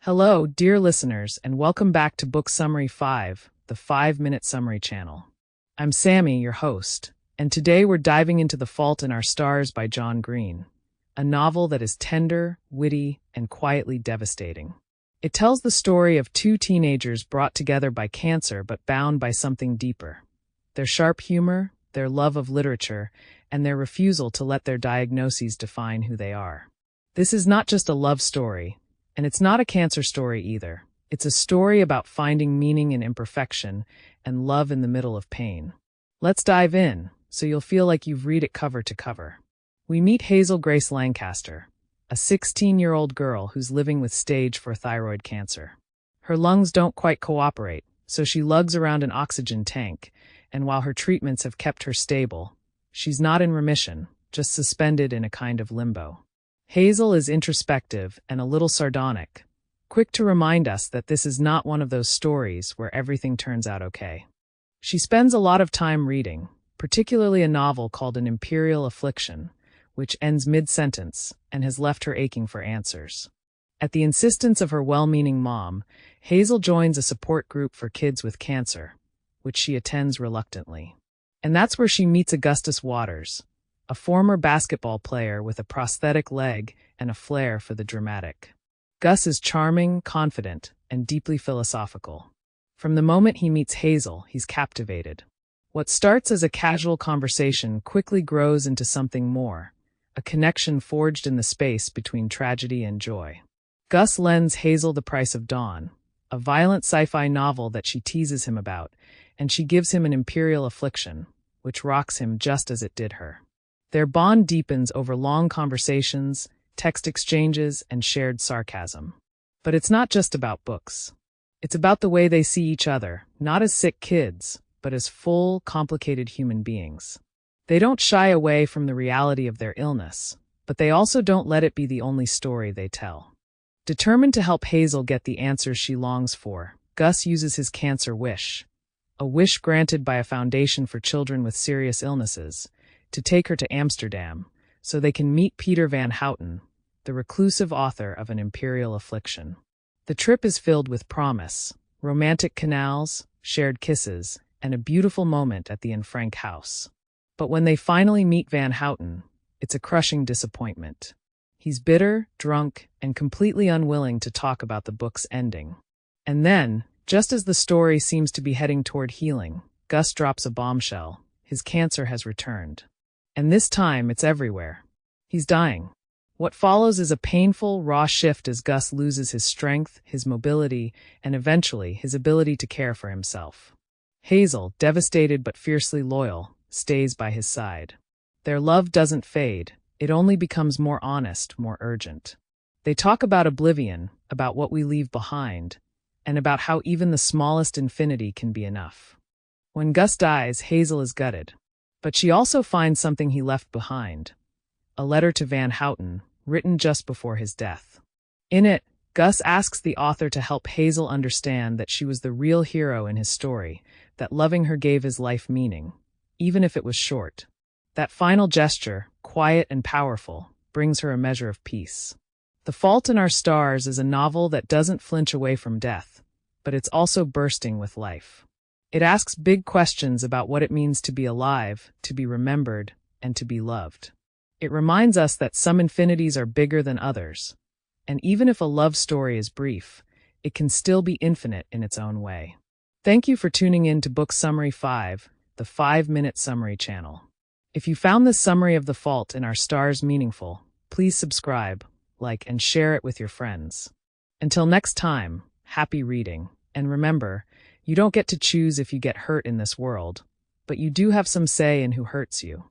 Hello, dear listeners, and welcome back to Book Summary 5, the 5-Minute Summary channel. I'm Sammy, your host, and today we're diving into The Fault in Our Stars by John Green, a novel that is tender, witty, and quietly devastating. It tells the story of two teenagers brought together by cancer but bound by something deeper. Their sharp humor, their love of literature, and their refusal to let their diagnoses define who they are. This is not just a love story, and it's not a cancer story either. It's a story about finding meaning in imperfection and love in the middle of pain. Let's dive in, so you'll feel like you've read it cover to cover. We meet Hazel Grace Lancaster, a 16-year-old girl who's living with stage 4 thyroid cancer. Her lungs don't quite cooperate, so she lugs around an oxygen tank, and while her treatments have kept her stable, she's not in remission, just suspended in a kind of limbo. Hazel is introspective and a little sardonic, quick to remind us that this is not one of those stories where everything turns out okay. She spends a lot of time reading, particularly a novel called An Imperial Affliction, which ends mid-sentence and has left her aching for answers. At the insistence of her well-meaning mom, Hazel joins a support group for kids with cancer, which she attends reluctantly. And that's where she meets Augustus Waters, a former basketball player with a prosthetic leg and a flair for the dramatic. Gus is charming, confident, and deeply philosophical. From the moment he meets Hazel, he's captivated. What starts as a casual conversation quickly grows into something more, a connection forged in the space between tragedy and joy. Gus lends Hazel The Price of Dawn, a violent sci-fi novel that she teases him about, and she gives him An Imperial Affliction, which rocks him just as it did her. Their bond deepens over long conversations, text exchanges, and shared sarcasm. But it's not just about books. It's about the way they see each other, not as sick kids, but as full, complicated human beings. They don't shy away from the reality of their illness, but they also don't let it be the only story they tell. Determined to help Hazel get the answers she longs for, Gus uses his cancer wish, a wish granted by a foundation for children with serious illnesses, to take her to Amsterdam, so they can meet Peter Van Houten, the reclusive author of An Imperial Affliction. The trip is filled with promise, romantic canals, shared kisses, and a beautiful moment at the Anne Frank house. But when they finally meet Van Houten, it's a crushing disappointment. He's bitter, drunk, and completely unwilling to talk about the book's ending. And then, just as the story seems to be heading toward healing, Gus drops a bombshell. His cancer has returned. And this time, it's everywhere. He's dying. What follows is a painful, raw shift as Gus loses his strength, his mobility, and eventually his ability to care for himself. Hazel, devastated but fiercely loyal, stays by his side. Their love doesn't fade. It only becomes more honest, more urgent. They talk about oblivion, about what we leave behind, and about how even the smallest infinity can be enough. When Gus dies, Hazel is gutted. But she also finds something he left behind, a letter to Van Houten, written just before his death. In it, Gus asks the author to help Hazel understand that she was the real hero in his story, that loving her gave his life meaning, even if it was short. That final gesture, quiet and powerful, brings her a measure of peace. The Fault in Our Stars is a novel that doesn't flinch away from death, but it's also bursting with life. It asks big questions about what it means to be alive, to be remembered, and to be loved. It reminds us that some infinities are bigger than others, and even if a love story is brief, it can still be infinite in its own way. Thank you for tuning in to Book Summary 5, the 5-Minute Summary channel. If you found this summary of The Fault in Our Stars meaningful, please subscribe, like, and share it with your friends. Until next time, happy reading, and remember, you don't get to choose if you get hurt in this world, but you do have some say in who hurts you.